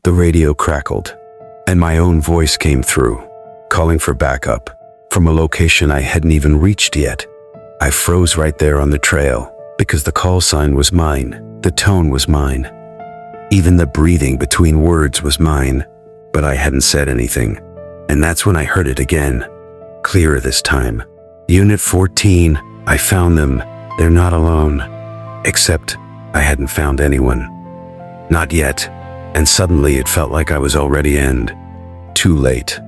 The radio crackled, and my own voice came through, calling for backup from a location I hadn't even reached yet. I froze right there on the trail because the call sign was mine, the tone was mine. Even the breathing between words was mine, but I hadn't said anything. And that's when I heard it again, clearer this time. Unit 14, I found them. They're not alone. Except I hadn't found anyone. Not yet. And suddenly it felt like I was already too late.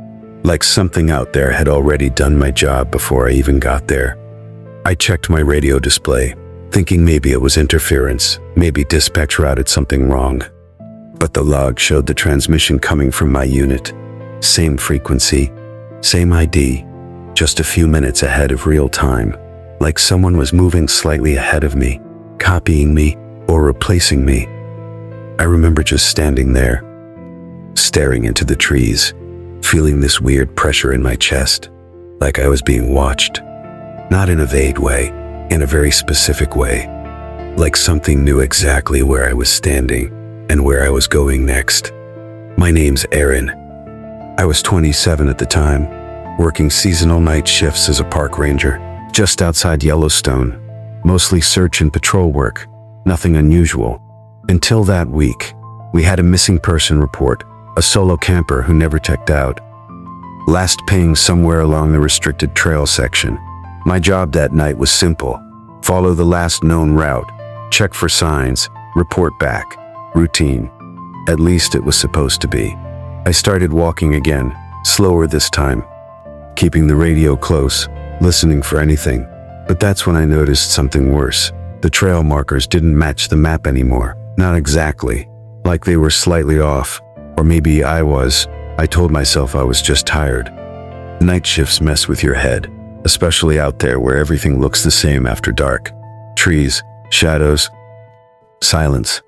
Like something out there had already done my job before I even got there. I checked my radio display, thinking maybe it was interference, maybe dispatch routed something wrong. But the log showed the transmission coming from my unit. Same frequency, same ID, just a few minutes ahead of real time, like someone was moving slightly ahead of me, copying me, or replacing me. I remember just standing there, staring into the trees, feeling this weird pressure in my chest, like I was being watched. Not in a vague way, in a very specific way, like something knew exactly where I was standing and where I was going next. My name's Aaron. I was 27 at the time, working seasonal night shifts as a park ranger, just outside Yellowstone, mostly search and patrol work, nothing unusual. Until that week, we had a missing person report, a solo camper who never checked out. Last ping somewhere along the restricted trail section. My job that night was simple: follow the last known route, check for signs, report back. Routine. At least it was supposed to be. I started walking again, slower this time, keeping the radio close, listening for anything. But that's when I noticed something worse. The trail markers didn't match the map anymore. Not exactly. Like they were slightly off. Or maybe I was. I told myself I was just tired. Night shifts mess with your head, especially out there where everything looks the same after dark. Trees, shadows, silence.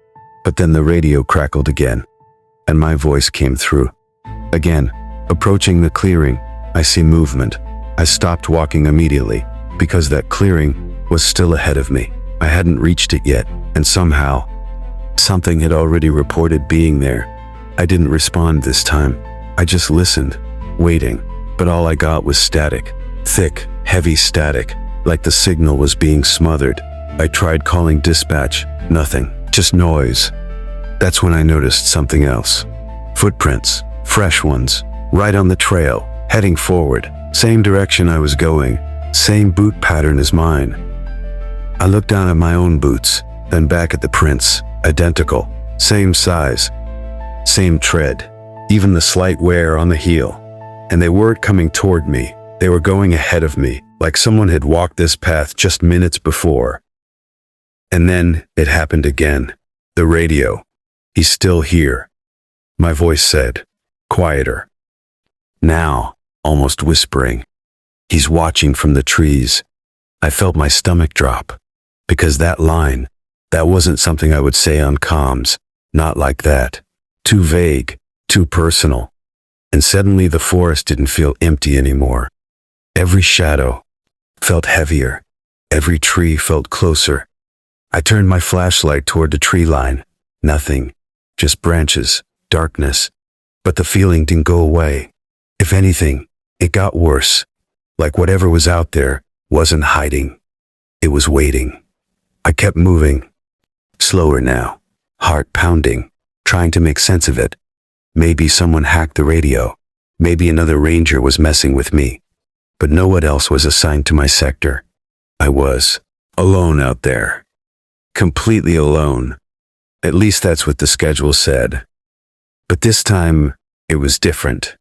But then the radio crackled again, and my voice came through. Again, approaching the clearing, I see movement. I stopped walking immediately, because that clearing was still ahead of me. I hadn't reached it yet, and somehow, something had already reported being there. I didn't respond this time. I just listened, waiting, but all I got was static. Thick, heavy static, like the signal was being smothered. I tried calling dispatch, nothing. Just noise. That's when I noticed something else. Footprints, fresh ones, right on the trail, heading forward. Same direction I was going, same boot pattern as mine. I looked down at my own boots, then back at the prints, identical, same size, same tread, even the slight wear on the heel. And they weren't coming toward me, they were going ahead of me, like someone had walked this path just minutes before. And then it happened again. The radio. He's still here. My voice said, quieter. Now, almost whispering. He's watching from the trees. I felt my stomach drop. Because that line, that wasn't something I would say on comms. Not like that. Too vague, too personal. And suddenly the forest didn't feel empty anymore. Every shadow felt heavier. Every tree felt closer. I turned my flashlight toward the tree line. Nothing. Just branches, darkness. But the feeling didn't go away. If anything, it got worse. Like whatever was out there wasn't hiding. It was waiting. I kept moving. Slower now. Heart pounding. Trying to make sense of it. Maybe someone hacked the radio. Maybe another ranger was messing with me. But no one else was assigned to my sector. I was alone out there. Completely alone. At least that's what the schedule said. But this time, it was different.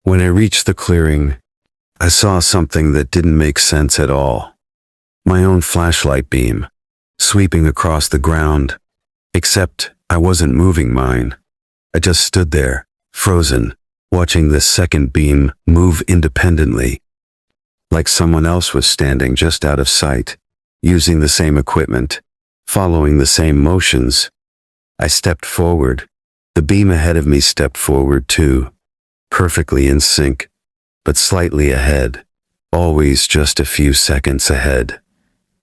When I reached the clearing, I saw something that didn't make sense at all. My own flashlight beam, sweeping across the ground. Except I wasn't moving mine. I just stood there, frozen, watching this second beam move independently. Like someone else was standing just out of sight, using the same equipment. Following the same motions. I stepped forward. The beam ahead of me stepped forward too, perfectly in sync, but slightly ahead, always just a few seconds ahead,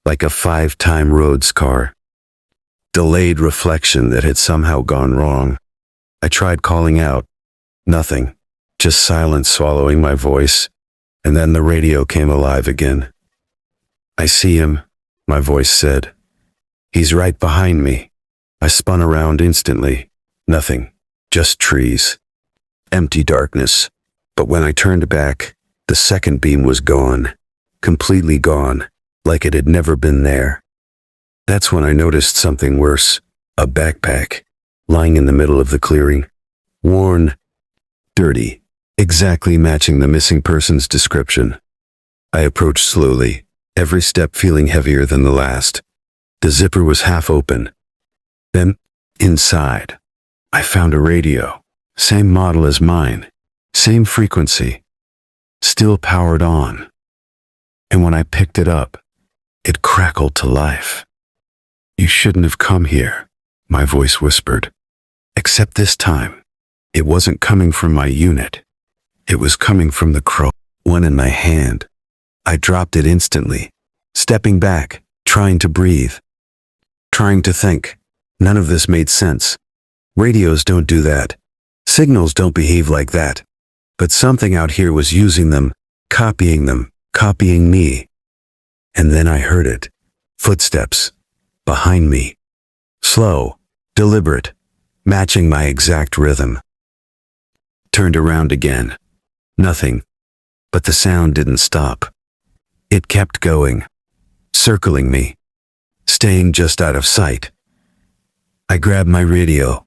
like a 5-time roads car. Delayed reflection that had somehow gone wrong. I tried calling out. Nothing. Just silence swallowing my voice. And then the radio came alive again. "I see him," my voice said. "He's right behind me." I spun around instantly. Nothing. Just trees. Empty darkness. But when I turned back, the second beam was gone. Completely gone. Like it had never been there. That's when I noticed something worse. A backpack. Lying in the middle of the clearing. Worn. Dirty. Exactly matching the missing person's description. I approached slowly, every step feeling heavier than the last. The zipper was half open. Then, inside, I found a radio. Same model as mine. Same frequency. Still powered on. And when I picked it up, it crackled to life. "You shouldn't have come here," my voice whispered. Except this time, it wasn't coming from my unit. It was coming from the one in my hand. I dropped it instantly, stepping back, trying to breathe, trying to think. None of this made sense. Radios don't do that. Signals don't behave like that. But something out here was using them, copying me. And then I heard it. Footsteps. Behind me. Slow, deliberate, matching my exact rhythm. Turned around again. Nothing. But the sound didn't stop. It kept going. Circling me. Staying just out of sight. I grabbed my radio.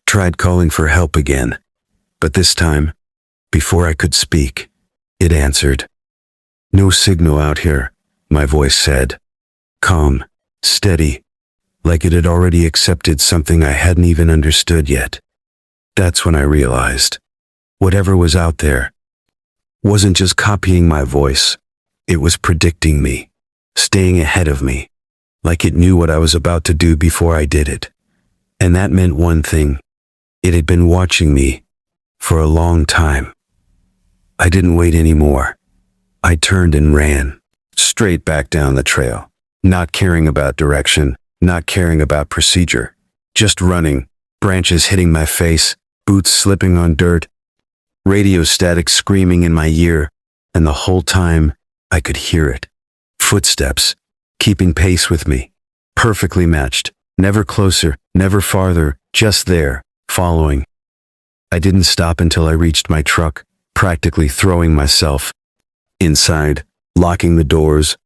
Tried calling for help again. But this time, before I could speak, it answered. "No signal out here," my voice said. Calm, steady, like it had already accepted something I hadn't even understood yet. That's when I realized, whatever was out there wasn't just copying my voice. It was predicting me, staying ahead of me, like it knew what I was about to do before I did it. And that meant one thing. It had been watching me for a long time. I didn't wait anymore. I turned and ran, straight back down the trail, not caring about direction, not caring about procedure, just running, branches hitting my face, boots slipping on dirt, radio static screaming in my ear, and the whole time I could hear it. Footsteps, keeping pace with me, perfectly matched, never closer, never farther, just there, following. I didn't stop until I reached my truck, practically throwing myself inside, locking the doors,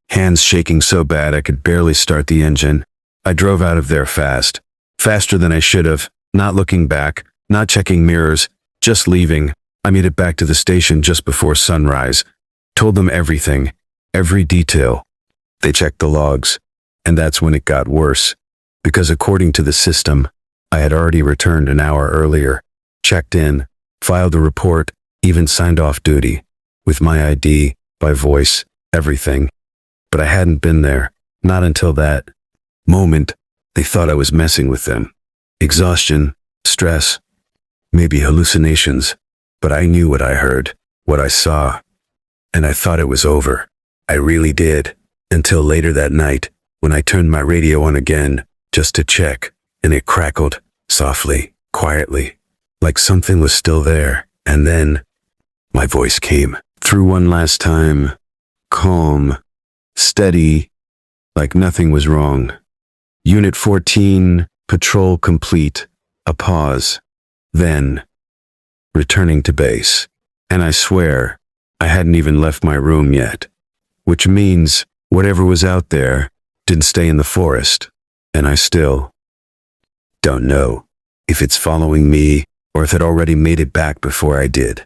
hands shaking so bad I could barely start the engine. I drove out of there fast, faster than I should have, not looking back, not checking mirrors, just leaving. I made it back to the station just before sunrise, told them everything, every detail. They checked the logs, and that's when it got worse, because according to the system, I had already returned an hour earlier, checked in, filed a report, even signed off duty, with my ID, by voice, everything. But I hadn't been there, not until that moment. They thought I was messing with them. Exhaustion, stress, maybe hallucinations, but I knew what I heard, what I saw, and I thought it was over. I really did, until later that night, when I turned my radio on again, just to check, and it crackled, softly, quietly, like something was still there. And then, my voice came through one last time, calm, steady, like nothing was wrong. Unit 14, patrol complete, a pause. Then, returning to base. And I swear, I hadn't even left my room yet. Which means, whatever was out there, didn't stay in the forest. And I still don't know if it's following me or if it already made it back before I did.